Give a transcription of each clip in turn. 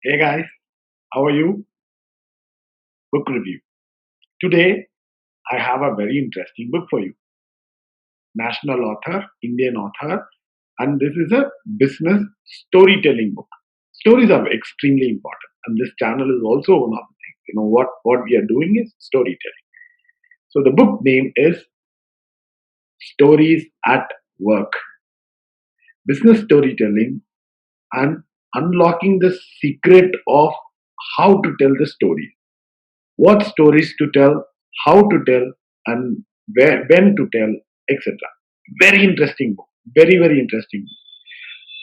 Hey guys, how are you? Book review. Today, I have a very interesting book for you. National author, Indian author, and this is a business storytelling book. Stories are extremely important, and this channel is also one of the things. What we are doing is storytelling. So the book name is Stories at Work. Business storytelling and unlocking the secret of how to tell the story. What stories to tell, how to tell, and when to tell, etc. Very interesting book. Very, very interesting book.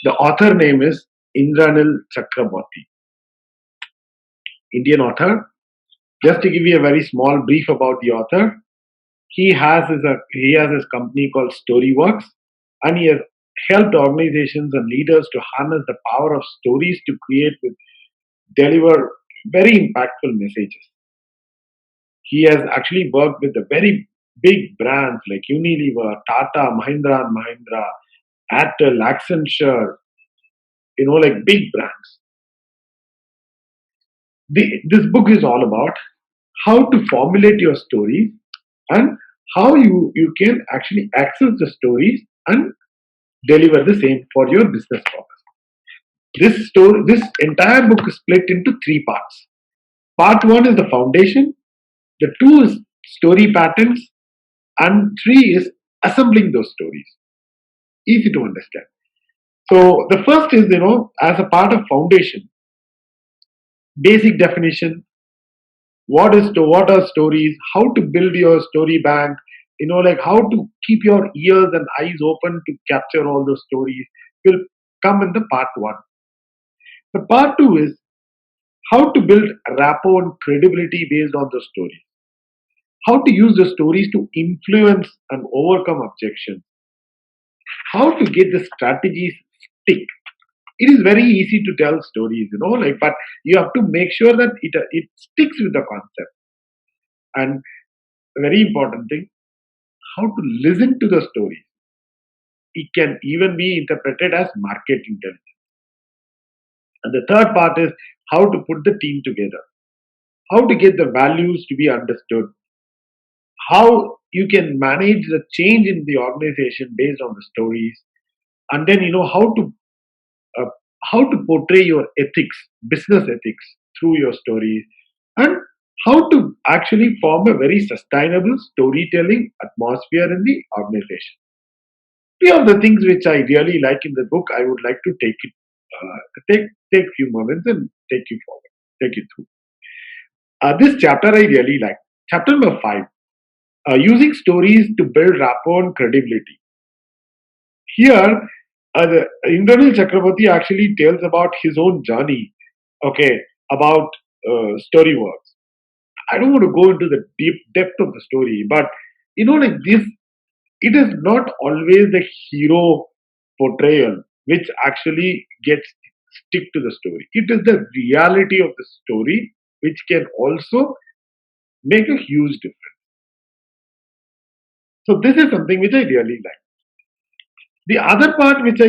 The author name is Indranil Chakraborty, Indian author. Just to give you a very small brief about the author, he has his company called Storyworks, and he has helped organizations and leaders to harness the power of stories to create with deliver very impactful messages. He has actually worked with the very big brands like Unilever, Tata, Mahindra and Mahindra, Airtel, Accenture, like big brands. This book is all about how to formulate your stories and how you can actually access the stories and deliver the same for your business purpose. This entire book is split into three parts. Part one is the foundation, the two is story patterns, and three is assembling those stories. Easy to understand. So the first is, as a part of foundation, basic definition, what are stories, how to build your story bank, like how to keep your ears and eyes open to capture all those stories will come in the part one. The part two is how to build rapport and credibility based on the stories. How to use the stories to influence and overcome objections. How to get the strategies stick. It is very easy to tell stories, but you have to make sure that it sticks with the concept. And a very important thing, how to listen to the stories. It can even be interpreted as market intelligence. And the third part is how to put the team together, how to get the values to be understood, how you can manage the change in the organization based on the stories, and then uh, how to portray your ethics, business ethics through your stories, and how to actually form a very sustainable storytelling atmosphere in the organization. Few of the things which I really like in the book, I would like to take few moments and take you forward, take you through. This chapter I really like. Chapter number 5, using stories to build rapport and credibility. Here, Indranil Chakraborty actually tells about his own journey. Okay, about story works. I don't want to go into the deep depth of the story, but like this, it is not always the hero portrayal which actually gets stick to the story. It is the reality of the story which can also make a huge difference. So this is something which I really like. The other part which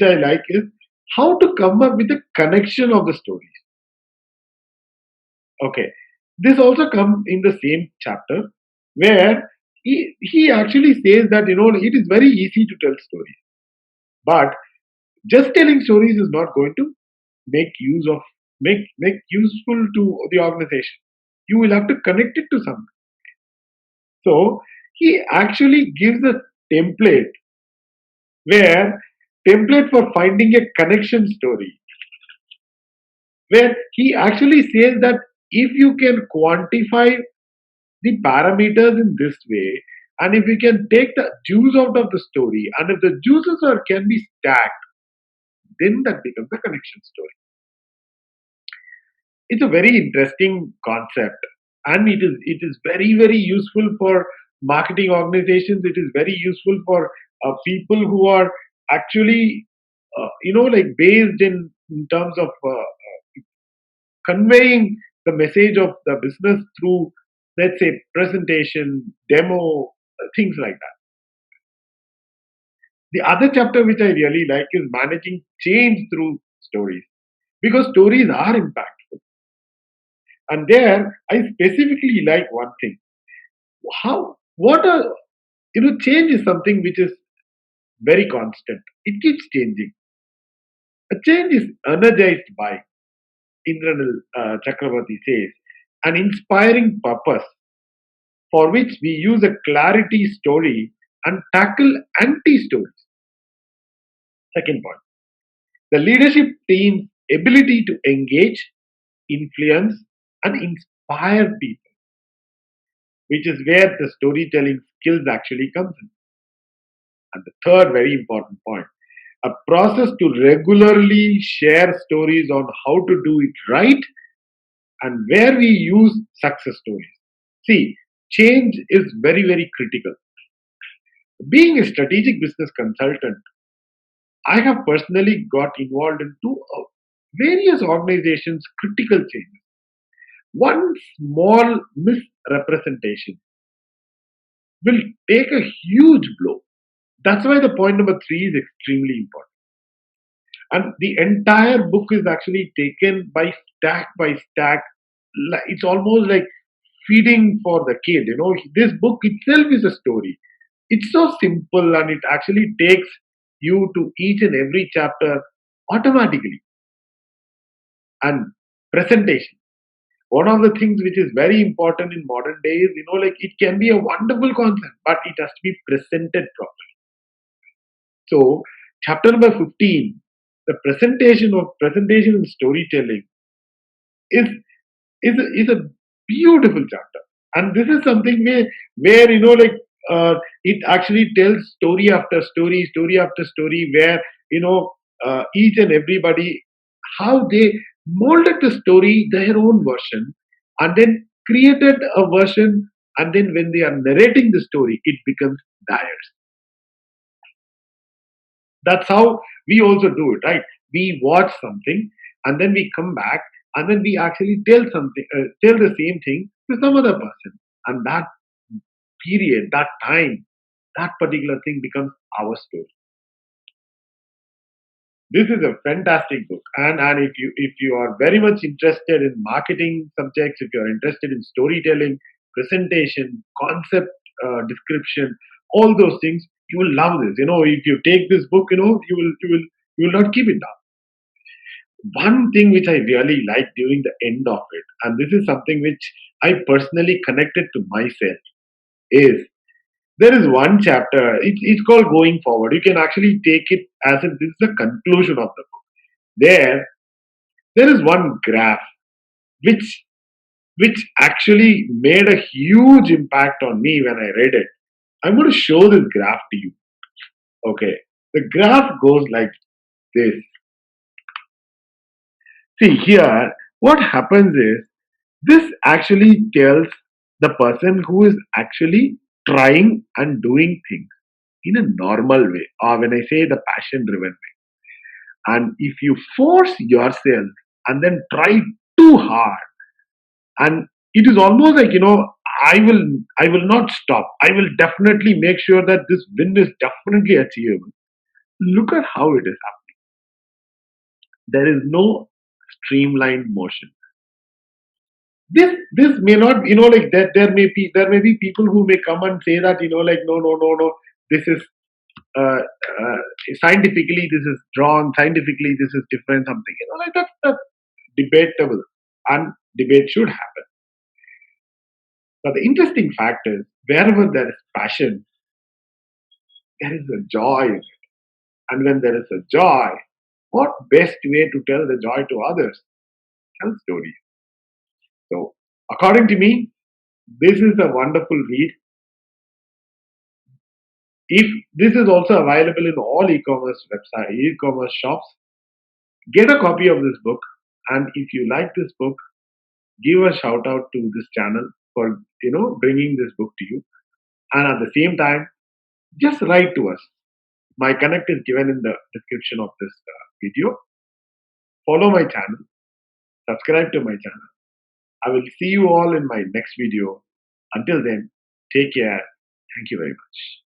I like is how to come up with a connection of the stories. Okay, this also comes in the same chapter where he actually says that it is very easy to tell stories, but just telling stories is not going to make use of make useful to the organization. You will have to connect it to something. So he actually gives a template where template for finding a connection story, where he actually says that if you can quantify the parameters in this way, and if we can take the juice out of the story, and if the juices can be stacked, then that becomes a connection story. It's a very interesting concept, and it is very, very useful for marketing organizations. It is very useful for people who are actually like based in terms of conveying the message of the business through, let's say, presentation, demo, things like that. The other chapter which I really like is managing change through stories. because stories are impactful. And there, I specifically like one thing. How, what are, change is something which is very constant. It keeps changing. A change is energized by, Indranil Chakraborty says, an inspiring purpose for which we use a clarity story and tackle anti stories. Second point, the leadership team's ability to engage, influence, and inspire people, which is where the storytelling skills actually comes in. And the third very important point, a process to regularly share stories on how to do it right and where we use success stories. See, change is very, very critical. Being a strategic business consultant, I have personally got involved into various organizations' critical changes. One small misrepresentation will take a huge blow. That's why the point number three is extremely important. And the entire book is actually taken by stack. It's almost like feeding for the kid. This book itself is a story. It's so simple and it actually takes you to each and every chapter automatically. And presentation. One of the things which is very important in modern days, like it can be a wonderful concept, but it has to be presented properly. So, chapter number 15, the presentation and storytelling is is a beautiful chapter, and this is something where it actually tells story after story, where each and everybody how they molded the story their own version, and then created a version, and then when they are narrating the story, it becomes theirs. That's how we also do it, right? We watch something and then we come back and then we actually tell the same thing to some other person, and that period, that time, that particular thing becomes our story. This is a fantastic book, and if you are very much interested in marketing subjects, if you are interested in storytelling, presentation, concept description, all those things, you will love this. If you take this book, you will not keep it down. One thing which I really like during the end of it, and this is something which I personally connected to myself, is there is one chapter. It's called Going Forward. You can actually take it as if this is the conclusion of the book. There, there is one graph which which actually made a huge impact on me when I read it. I'm going to show this graph to you. Okay, the graph goes like this. See here, what happens is this actually tells the person who is actually trying and doing things in a normal way, or when I say the passion driven way. And if you force yourself and then try too hard, and it is almost like, I will not stop. I will definitely make sure that this win is definitely achievable. Look at how it is happening. There is no streamlined motion. This may not, like that, there may be people who may come and say that, like, no, this is uh, uh, scientifically this is wrong, scientifically this is different, something, like that's debatable, and debate should happen. But the interesting fact is, wherever there is passion, there is a joy in it. And when there is a joy, what best way to tell the joy to others? Tell stories. So, according to me, this is a wonderful read. If this is also available in all e-commerce website, e-commerce shops, get a copy of this book. And if you like this book, give a shout out to this channel for bringing this book to you. And at the same time, just write to us. My connect is given in the description of this video. Follow my channel, subscribe to my channel. I will see you all in my next video. Until then, take care. Thank you very much.